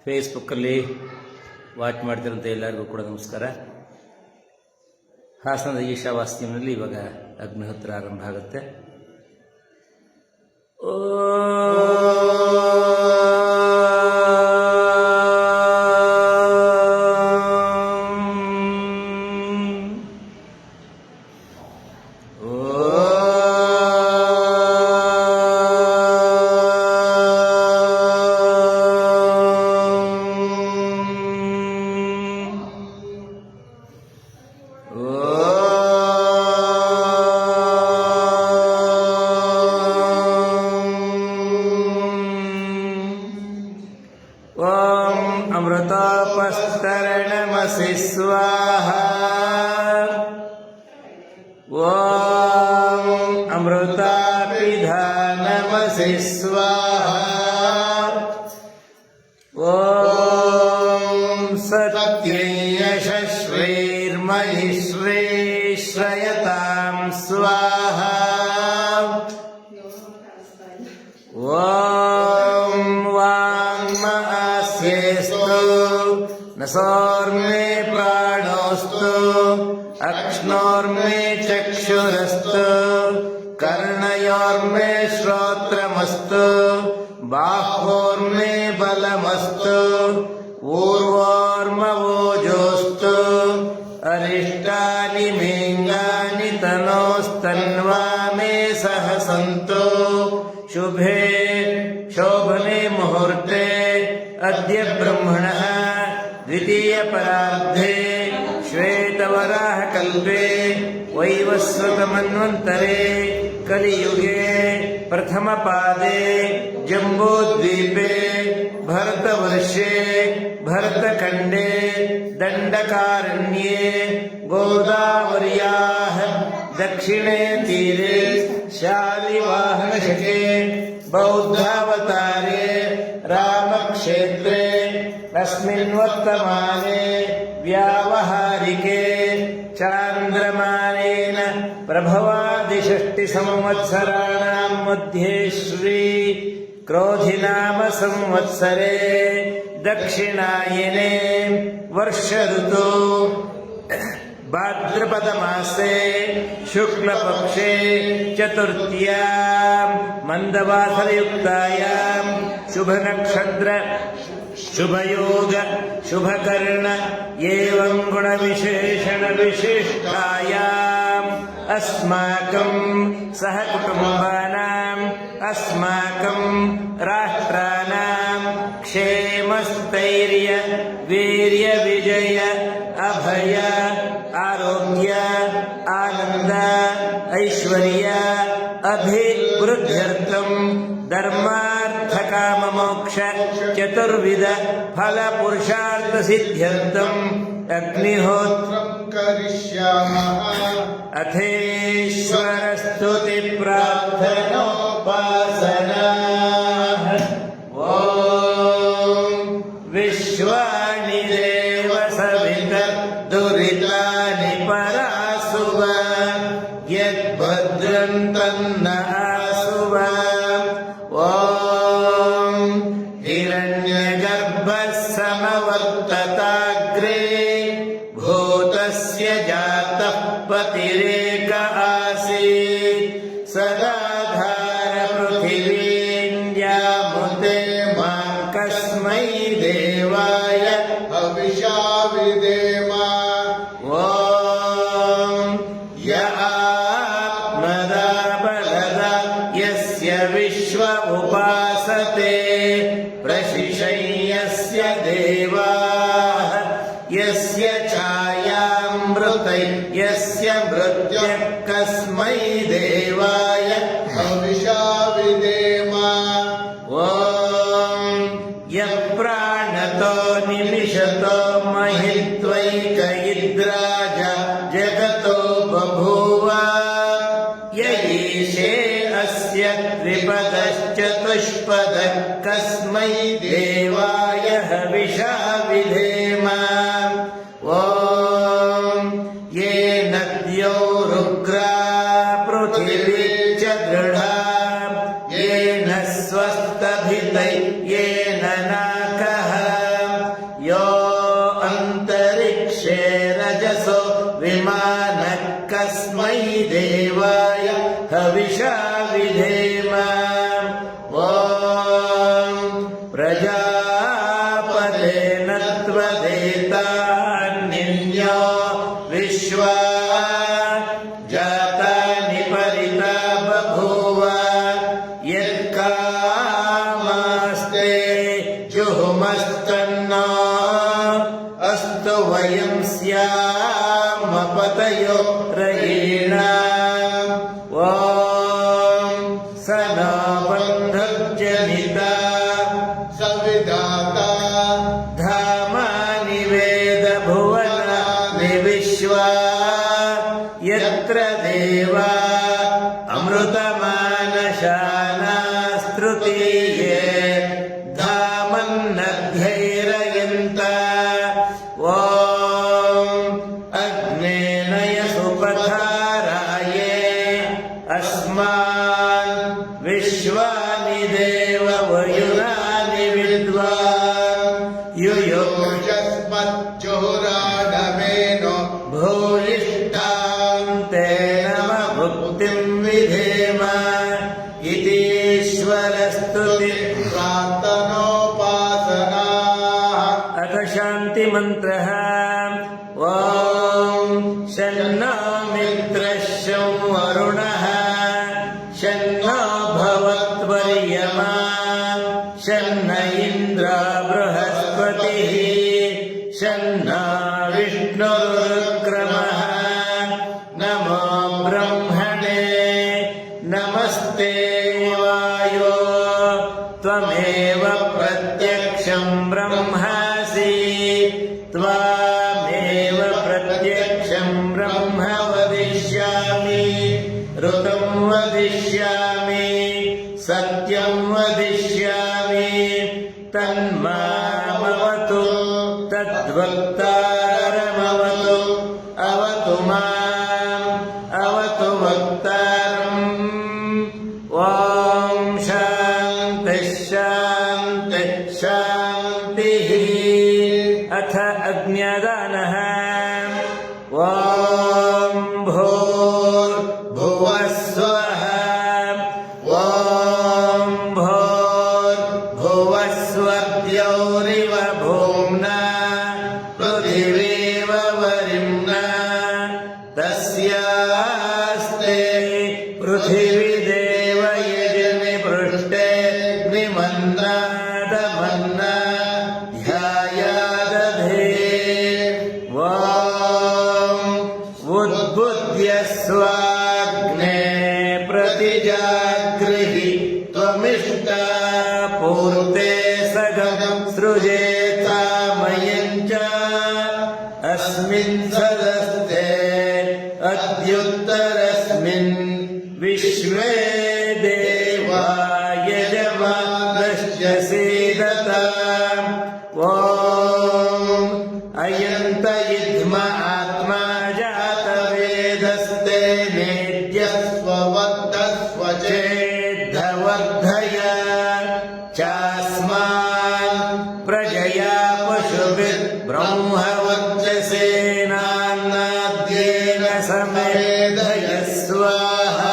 ಫೇಸ್ಬುಕ್ಕಲ್ಲಿ ವಾಚ್ ಮಾಡ್ತಿರೋಂಥ ಎಲ್ಲರಿಗೂ ಕೂಡ ನಮಸ್ಕಾರ. ಹಾಸನದ ಈಶಾವಾಸ್ಯಂನಲ್ಲಿ ಇವಾಗ ಅಗ್ನಿಹೋತ್ರ ಆರಂಭ ಆಗುತ್ತೆ. अमृतोपस्तरणमसि स्वाहा. ॐ अमृतापिधानमसि स्वाहा. ॐ सत्यं यशस्वीर्महिश्रेश्रयतां स्वाहा. नसोर्मे प्राणोस्तु अक्ष्णोर्मे चक्षुरस्तु कर्णयोर्मे श्रोत्रमस्तु बाह्वोर्मे बलमस्तु ऊर्वोर्मवोजोस्तु अरिष्टानि मेऽङ्गानि तनोस्तन्वा मे सह सन्तु. शुभे शोभने मुहूर्ते अद्य ब्रह्मणः द्वितीय परार्धे श्वेतवराहकल्पे वैवस्वतमन्वन्तरे कलियुगे प्रथमपादे जम्बूद्वीपे भरतवर्षे भरतखण्डे दण्डकारण्ये गोदावर्याः दक्षिणे तीरे शालिवाहनशके बौद्धावतारे रामक्षेत्रे अस्मिन् वर्तमाने व्यावहारिके चान्द्रमानेन प्रभवादिषष्टिसंवत्सराणां मध्ये श्री क्रोधिनाम संवत्सरे दक्षिणायने वर्षऋतु भाद्रपदमासे शुक्लपक्षे चतुर्थ्यां मन्दवासरयुक्तायां शुभनक्षत्र शुभयोग शुभकर्ण एवं गुणविशेषण विशिष्टायाम् अस्माकं सहकुटुम्बानाम् अस्माकं राष्ट्राणां क्षेमस्थैर्य वीर्य विजय अभय आरोग्य आनंद ऐश्वर्य अभिवृद्ध्यर्थं धर्मार्थ काम मोक्ष चतुर्विध फल पुरुषार्थ सिद्ध्यर्थम् अग्निहोत्रं करिष्यामः. अथेश्वर स्तुति प्रार्थनोपासना. ॐ विश्वानि देव सवितः दुरितानि परासुव यद्भद्रं तन्न आसुव. ॐ हिरण्यगर्भः समवर्तताग्रे भूतस्य जातः पतिरेक आसीत् सदाधार पृथिवीन्द्यामुते मां कस्मै देवाय हविषा विधेम. ॐ य आत्मदा बलदा यस्य विश्व उपासते प्रशिशय्यस्य देवाः यस्य छायामृतै यस्य मृत्यः कस्मै देवाय हविषा विधेम. ॐ यः प्राणतो निमिषतो महित्वैकयिद्राज जगतो बभूव य ईशे अस्य द्विपदश्चतुष्पदः कस्मै देवाय हविषा विधेम. ॐ ये नद्यो रुग्रा पृथिवी च दृढा येन स्वस्तभितै येन नाकः ಪ್ರಜಾಪತೇನ ತ್ವದೇತಾನ್ಯನ್ಯೋ ವಿಶ್ವಾ ಜಾತಾನಿ ಪರಿತಾ ಬಭೂವ ಯತ್ಕಾಮಾಸ್ತೆ ಜುಹುಮಸ್ತನ್ನೋ ಅಸ್ತು ವಯಂ ಸ್ಯಾಮ ಪತಯೋ ರಯೇಣ ಓಂ ಸನಾ ಬಂಧಜ್ಜನಿತಾ ಸವಿಧಾತಾ ಧಾಮಾನಿ ವೇದ ಭುವನಾನಿ ವಿಶ್ವಾ ಯತ್ರ ದೇವಾ ಅಮೃತಮಾನಶಾನಾಸ್ತೃತೀಯೇ ಧಾಮನ್ನಧ್ಯೈರಯಂತ ಓಂ ಅಗ್ನೇನಯ ಸುಪಥಾರಾಯೇ ಅಸ್ಮಾನ್ ವಿಶ್ವಾನಿ ದೇವ ವಯುನಾನಿ ವಿದ್ವಾನ್ ಯುಯುಷಸ್ಮಜ್ಜುಹುರಾಢಮೇನೋ ಭೂಯಿಷ್ಠಾಂ ತೇ ನಮ ಭುಕ್ತಿಂ ವಿಧೇಮ ಇತೀಶ್ವರಸ್ತುತಿ ಪ್ರಾರ್ಥನೋಪಾಸನಾ ಅಥ ಶಾಂತಿ ಮಂತ್ರಃ ಓಂ ಶನ್ನೋ ಮಿತ್ರಃ ಶಂ ವರುಣಃ ಶನ್ನೋ ಭವತ್ವರ್ಯಮಾ ಶನ್ನ ಇಂದ್ರೋ ಬೃಹಸ್ಪತಿಃ ಶನ್ನೋ ವಿಷ್ಣುರುಕ್ರಮಃ ನಮೋ ಬ್ರಹ್ಮಣೇ ನಮಸ್ತೆ ವಾಯೋ ತ್ವಮೇವ ಪ್ರತ್ಯಕ್ಷಂ ಬ್ರಹ್ಮಾಸಿ ತ್ವಾಮೇವ ಪ್ರತ್ಯಕ್ಷಂ ಬ್ರಹ್ಮ ವದಿಷ್ಯಾಮಿ ಋತಂ ವದಿಷ್ಯಾಮಿ ಸತ್ಯಂ ವದಿಷ್ಯಾಮಿ ತನ್ಮಾಮವತು ತದ್ವಕ್ತಾರಮವತು ಅವತು ಮಾಂ ಅವತು ವಕ್ತಾರಂ ಓಂ ಶಾಂತಿ ಶಾಂತಿ ಶಾಂತಿಃ ಅಥ ಅಗ್ನ್ಯದಾನಃ ಓಂ ಭೂರ್ಭುವಸ್ವಃ ಓಂ ಭೂರ್ಭುವಸ್ವರ್ದ್ಯೌರಿವ ಭೂಮ್ನಾ ಪೃಥಿವೀವ ವರಿಮ್ನಾ ತಸ್ಯಾಸ್ತೆ ಪೃಥಿವಿ ದೇವ ಯಜನಿ ಪೃಷ್ಠೆ ನಿಮನ್ನಾದಮನ್ನಾ ಧ್ಯಾಯಾದಧೇ ಓಂ ಉದ್ಬುದ್ಧ್ಯ ಸ್ವಾಗ್ನೇ ಪ್ರತಿಜಾಗೃಹಿ ತ್ವಮಿಷ್ಟಾ ಪೂರ್ತೆ ಸಗಂ ಸೃಜೇತಾಮಯಂಚ ಅಸ್ಮಿನ್ ಸದಸ್ತೆ ಅದ್ಯುತ್ತರಸ್ಮಿನ್ ವಿಶ್ವೇ ದೇವಾ ಯಜಮಾನಶ್ಚ ಸೀದತಾಂ ಓಂ ಅಯಂತ ಇದ್ಮ ಆತ್ಮ ಜಾತ ವೇದಸ್ತೆ ನೇದ್ಯಸ್ವವರ್ಧಸ್ವಚೇದ್ಧವರ್ಧಯ ಚಾಸ್ಮಾನ್ ಪ್ರಜಯಾ ಪಶುಭಿರ್ ಬ್ರಹ್ಮವರ್ಚಸೇನಾನ್ನಾದ್ಯೇನ ಸಮೇಧಯ ಸ್ವಾಹಾ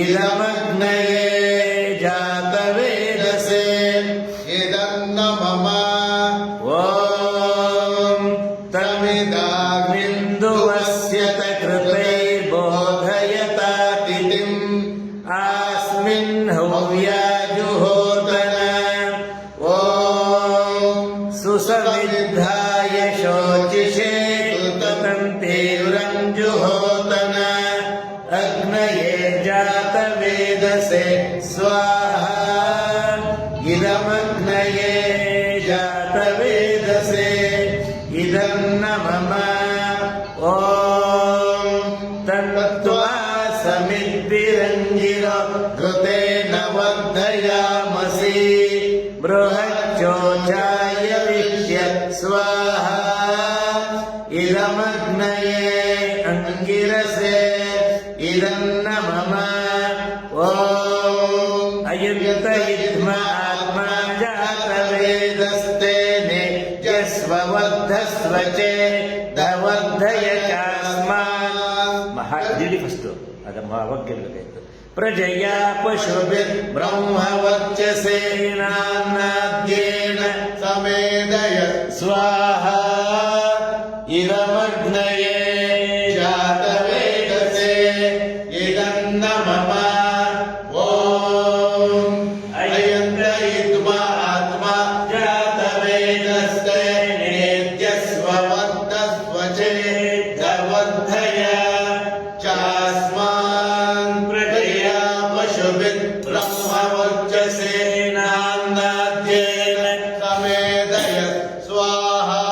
ಇದಮಗ್ನಯೇ ಜಾತವೇದಸೇ ಇದನ್ನ ಮಮ ಓಂ ತಮಿದಾಗ್ನಿಂದುವಸ್ಯತ ಕೃತೈರ್ಬೋಧಯತಾತಿಥಿಂ ಆಸ್ಮಿನ್ ಹವ್ಯಾಜುಹೋತನ ಓಂ ಸುಸಮಿದ್ಧಾಯ ಶೋಚಿಷೇ ಕೃತಂತೀವ್ರಂಜುಹೋತನ ಅಗ್ನಯೇ ಜಾತವೇದಸೆ ಸ್ವಾಹಾ ಇದಮಗ್ನಯೇ ಜಾತವೇದಸೆ ಇದನ್ನ ಮಮ ಓಂ ತನ್ತ್ವಾ ಸಮಿದ್ಭಿರಂಜಿರೋ ಘೃತೇನ ವರ್ಧಯಾಮಸಿ ಬೃಹಚ್ಚೋಚಾಯ ವಿಷ್ಯತ್ ಸ್ವಾಹಾ ಇದಮಗ್ನಯೇ ಅಂಗಿರಸೆ ಇದನ್ನ ಮಮ ಓಂ ಅಯಂತ ಇದ್ಮ ಆತ್ಮ ಜಾತವೇದಸ್ತೆ ನೇಜ್ಯಸ್ವವರ್ಧಸ್ವಚೇ ಧವರ್ಧಯ ಚಾಸ್ಮಾನ್ ಮಹಾ ಇದಿಡಿ ಫಸ್ಟ್ ಅದ ಅವಾಗ ಗೆಲ್ಲಬೇಕಾಯ್ತು प्रजया पशुभिर्ब्रह्मवर्चसेनान्नाद्येन समेदय स्वाहा इदमग्नये जातवेदसे इदन्न मम ॐ अयन्द्रयित्वा आत्मा जातवेदस्ते नेत्यस्ववर्धस्व चेद्धवर्धय चास्मान् प्रजया पशुभिर्ब्रह्मवर्चसेनान्नाद्येन समेदय स्वाहा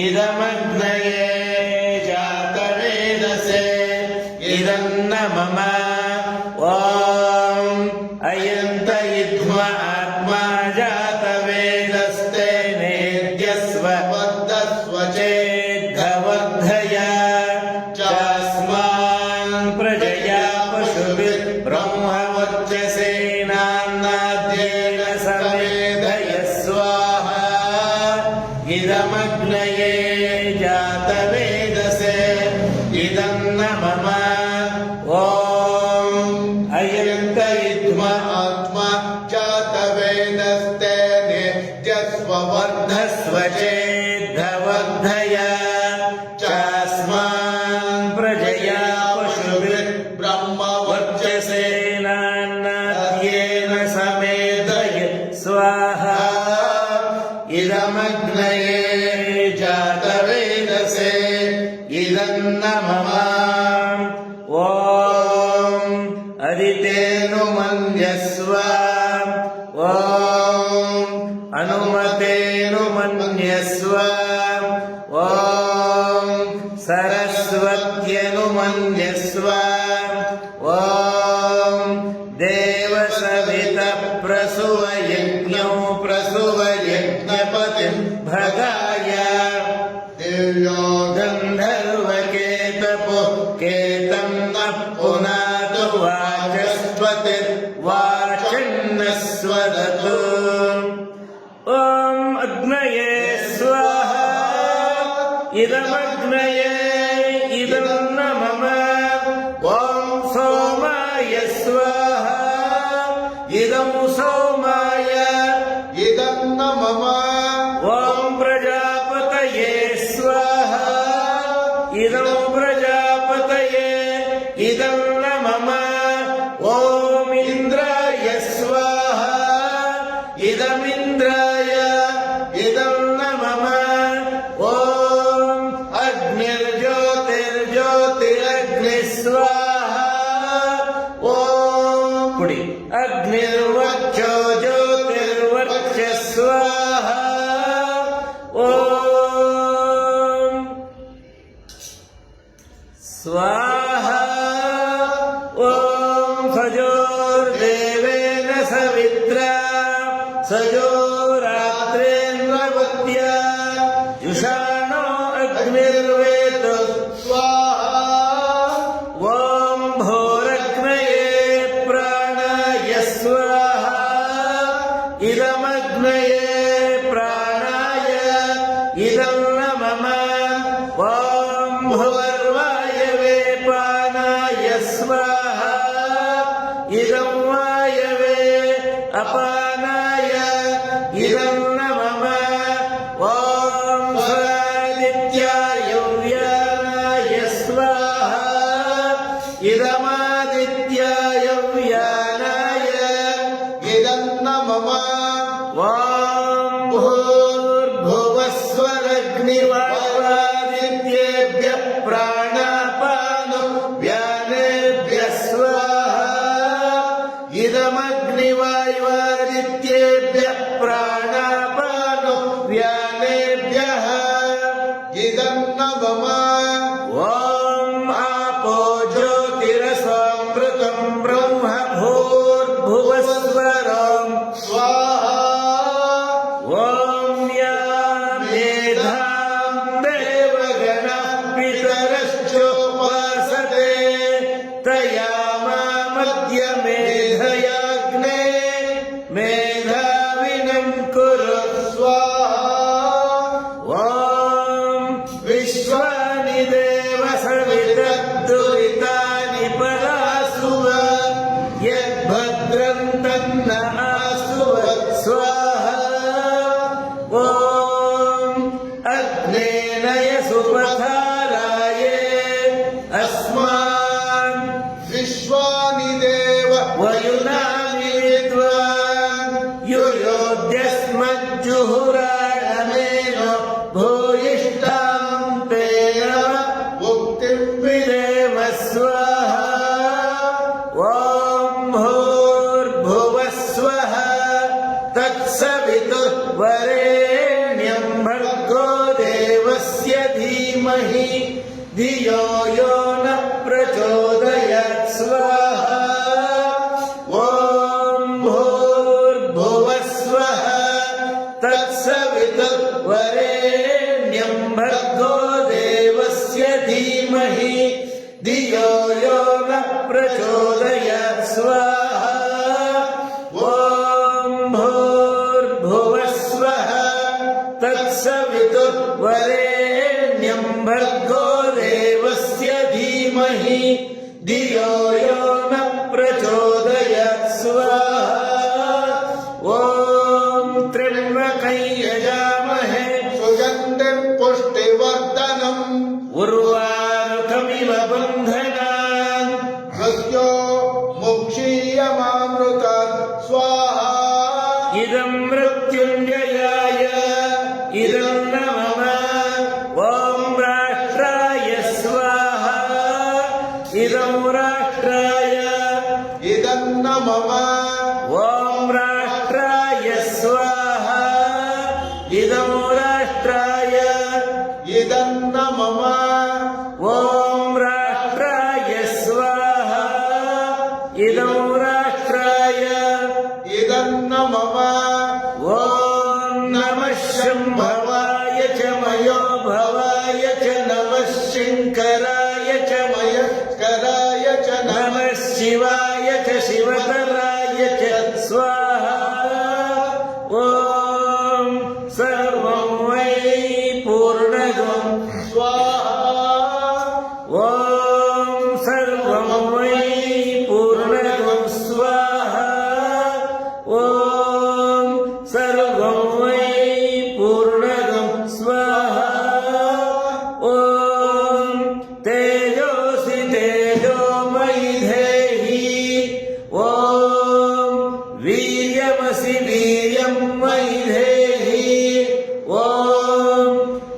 इदमग्नये जातवेदसे इदन्न मम ॐ अयन्तयिध्वा आत्मा जातवेदस्ते नेद्यस्व वर्धस्व चेद्धवर्धय चास्मान् प्रजया पशुभिर्ब्रह्मवर्चसेनान्नाद्येन समेधय स्वाहा इदमग्नये जातवेदसे इदन्न मम ॐ अयन्तयिध्वा आत्मा जातवेदस्ते नित्यस्ववर्धस्व वर्धस्व चेद्धवर्धय चास्मान् प्रजया पशुभिर्ब्रह्मवर्चसेनान्नाद्येन समेधय स्वाहा इदमग्नये जातवेदसे इदन्न मम ॐ अदितेनुमन्यस्व ॐ अनुमतेनुमन्यस्व ॐ सरस्वत्यनुमन्यस्व ॐ देवसवितप्रसुवयज्ञौ प्रसुवयज्ञपतिं भगाय दिव्यो गन्धर्वकेतपो केतं नः पुनातु वाचस्पतिर्वाचन्नस्वदतु ॐ अग्नये स्वाहा इदमग्नये इदं न मम ॐ सोमाय स्वाहा इदं सोमाय इदन्न मम ॐ प्रजापतये स्वाहा इदं प्रजापतये इदं न मम ॐ इन्द्राय स्वाहा इदमिन्द्राय इदं न मम ॐ अग्निर्ज्योतिर्ज्योतिरग्निः स्वाहा ॐ कुडि अग्निर्वक्षो ज्योतिर्वक्षः स्वाहा ॐ स्वाहा ॐ सजोर्देवेन सवित्रा सजोरात्रेन्द्रवत्या जुषाणो अग्निर्वेतो स्वाहा ॐ भोरग्नये प्राणाय स्वाहा इदमग्नये प्राणाय इदं न मम ॐ भुवर्वायवे पानाय स्वाहा इदं वायवे अपानाय इदं न मम ॐ स्वादित्याय व्यानाय स्वाहा इदमादित्याय व्यानाय इदन्न मम ॐ भूर्भुवस्वरग्निवादित्येभ्यः प्राणापानो व्यानेभ्यः स्वाहा इदमग्निवायुवादित्येभ्यः प्राणापानो व्यानेभ्यः इदन्न मम ॐ आपो ज्योतिरसमृतं ब्रह्म भूर्भुवस्वरं स्वाहा ॐ या मेधां देवगणः पितरश्चोपासते तया मामद्य मेधयाग्ने मेधाविनं कुरु स्वाहा ॐ विश्वानि देव सवितद्दुरितानि परासुव जुहुराणमेनो भूयिष्ठां ते मुक्तिं विदेव स्वाहा ॐ भूर्भुवः स्वः तत्सवितुर्वरेण्यं भर्गो देवस्य धीमहि धियो यो न प्रचोदयात् स्वाहा ॐ भूर्भुवः स्वः तत्सवितुर्वरेण्यं भर्गो देवस्य धीमहि धियो यो न प्रचोदयात् स्वाहा ॐ भूर्भुवः स्वः तत्सवितुर्वरेण्यं भर्गो देवस्य धीमहि धियो यो न प्रचोदयात् स्वाहा ॐ त्र्यम्बकं यजामहे सुगन्धिं पुष्टिवर्धनम् उर्वारुकमिव बन्धनान् मृत्यो मुक्षीयमामृतात् स्वाहा इदं मृत्युञ्जयाय इदं न मम ॐ राष्ट्राय स्वाहा इदं राष्ट्राय इदं न मम ॐ राष्ट्राय स्वाहा इदं राष्ट्राय इदं न मम ॐ राष्ट्राय स्वाहा इदं राष्ट्राय इदं न मम ॐ नमः शम्भवाय च मयो भवाय च नमः शङ्कराय च मयस्कराय च नमः शिवाय च शिवतराय च स्वाहा ॐ सर्वं वै पूर्णगं स्वाहा ॐ सर्वं वै पूर्णगं स्वाहा ॐ सर्वं वै पूर्णगं स्वाहा ॐ तेजोऽसि तेजोमयि धेहि ॐ वीर्यमसि वीर्यं मयि धेहि ॐ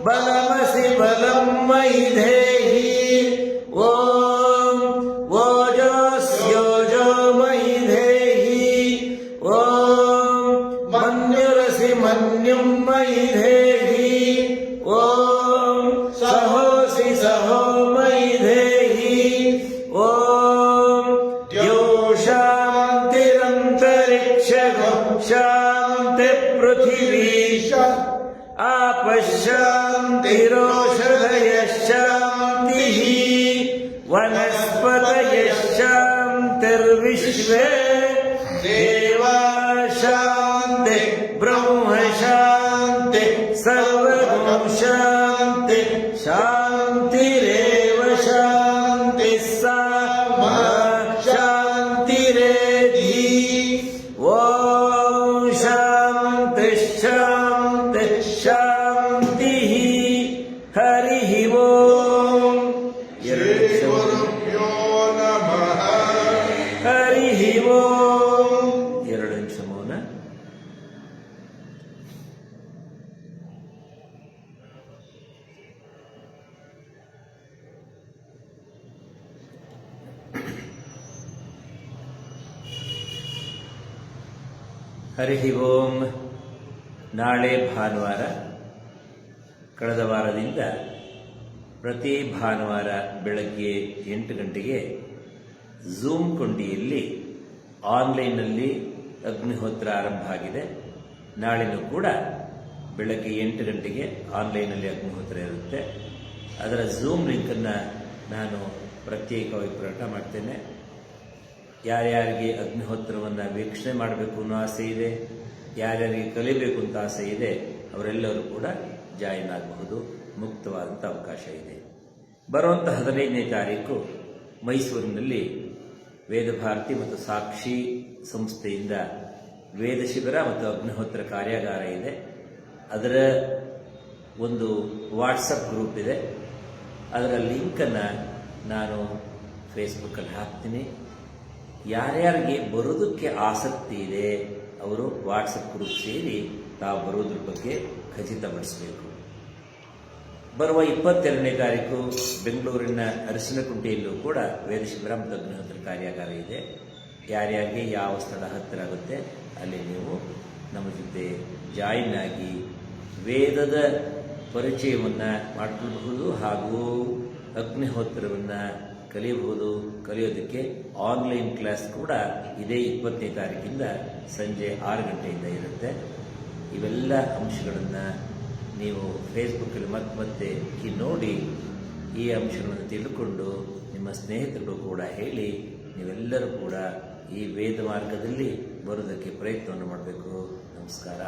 बलमसि बलं मयि धेहि ॐ ओजस्योजो मयि धेहि ॐ मन्युरसि मन्युं मयि धेहि ॐ सहोऽसि सहो मयि धेहि ॐ द्योशान्तिरन्तरिक्षगो शान्तिपृथिवी आपशान्तिरोषधयः शान्तिः वनस्पतयः शान्तिर्विश्वे देवा शान्ति ब्रह्म शान्ति सर्वगं शान्ति शान्तिरेव शान्तिः सामा शान्तिरेधि ॐ शान्तिः शान्तिः शान्तिः हरिः ॐ श्रीगुरुभ्यो नमः हरिः ॐ ಎರಡು ನಿಮಿಷ ಮೌನ ಹರಿಃ ಓಂ ನಾಳೆ ಭಾನುವಾರ ಕಳೆದ ವಾರದಿಂದ ಪ್ರತಿ ಭಾನುವಾರ ಬೆಳಗ್ಗೆ 8 ಗಂಟೆಗೆ ಝೂಮ್ ಕೊಂಡಿಯಲ್ಲಿ ಆನ್ಲೈನ್ನಲ್ಲಿ ಅಗ್ನಿಹೋತ್ರ ಆರಂಭ ಆಗಿದೆ. ನಾಳೆನೂ ಕೂಡ ಬೆಳಗ್ಗೆ 8 ಗಂಟೆಗೆ ಆನ್ಲೈನ್ನಲ್ಲಿ ಅಗ್ನಿಹೋತ್ರ ಇರುತ್ತೆ. ಅದರ ಝೂಮ್ ಲಿಂಕನ್ನು ನಾನು ಪ್ರತ್ಯೇಕವಾಗಿ ಪ್ರಕಟ ಮಾಡ್ತೇನೆ. ಯಾರ್ಯಾರಿಗೆ ಅಗ್ನಿಹೋತ್ರವನ್ನು ವೀಕ್ಷಣೆ ಮಾಡಬೇಕು ಅನ್ನೋ ಆಸೆ ಇದೆ, ಯಾರ್ಯಾರಿಗೆ ಕಲಿಬೇಕು ಅಂತ ಆಸೆ ಇದೆ, ಅವರೆಲ್ಲರೂ ಕೂಡ ಜಾಯಿನ್ ಆಗಬಹುದು. ಮುಕ್ತವಾದಂಥ ಅವಕಾಶ ಇದೆ. ಬರುವಂಥ 15ನೇ ತಾರೀಕು ಮೈಸೂರಿನಲ್ಲಿ ವೇದಭಾರತಿ ಮತ್ತು ಸಾಕ್ಷಿ ಸಂಸ್ಥೆಯಿಂದ ವೇದ ಶಿಬಿರ ಮತ್ತು ಅಗ್ನಿಹೋತ್ರ ಕಾರ್ಯಾಗಾರ ಇದೆ. ಅದರ ಒಂದು ವಾಟ್ಸಪ್ ಗ್ರೂಪ್ ಇದೆ. ಅದರ ಲಿಂಕನ್ನು ನಾನು ಫೇಸ್ಬುಕ್ಕಲ್ಲಿ ಹಾಕ್ತೀನಿ. ಯಾರ್ಯಾರಿಗೆ ಬರೋದಕ್ಕೆ ಆಸಕ್ತಿ ಇದೆ ಅವರು ವಾಟ್ಸಪ್ ಗ್ರೂಪ್ ಸೇರಿ ತಾವು ಬರುವುದ್ರ ಬಗ್ಗೆ ಖಚಿತಪಡಿಸಬೇಕು. ಬರುವ 22ನೇ ತಾರೀಕು ಬೆಂಗಳೂರಿನ ಅರಸಿನಕುಂಟೆಯಲ್ಲೂ ಕೂಡ ವೇದ ಶಿಬಿರ ಮತ್ತು ಅಗ್ನಿಹೋತ್ರ ಕಾರ್ಯಾಗಾರ ಇದೆ. ಯಾರ್ಯಾರಿಗೆ ಯಾವ ಸ್ಥಳ ಹತ್ತಿರ ಆಗುತ್ತೆ ಅಲ್ಲಿ ನೀವು ನಮ್ಮ ಜೊತೆ ಜಾಯಿನ್ ಆಗಿ ವೇದದ ಪರಿಚಯವನ್ನು ಮಾಡಿಕೊಳ್ಳಬಹುದು ಹಾಗೂ ಅಗ್ನಿಹೋತ್ರವನ್ನು ಕಲಿಯಬಹುದು. ಕಲಿಯೋದಕ್ಕೆ ಆನ್ಲೈನ್ ಕ್ಲಾಸ್ ಕೂಡ ಇದೇ 20ನೇ ತಾರೀಕಿಂದ ಸಂಜೆ 6 ಗಂಟೆಯಿಂದ ಇರುತ್ತೆ. ಇವೆಲ್ಲ ಅಂಶಗಳನ್ನು ನೀವು ಫೇಸ್ಬುಕ್ಕಲ್ಲಿ ಮತ್ತೆ ನೋಡಿ ಈ ಅಂಶಗಳನ್ನು ತಿಳ್ಕೊಂಡು ನಿಮ್ಮ ಸ್ನೇಹಿತರು ಕೂಡ ಹೇಳಿ ನೀವೆಲ್ಲರೂ ಕೂಡ ಈ ವೇದ ಮಾರ್ಗದಲ್ಲಿ ಬರೋದಕ್ಕೆ ಪ್ರಯತ್ನವನ್ನು ಮಾಡಬೇಕು. ನಮಸ್ಕಾರ.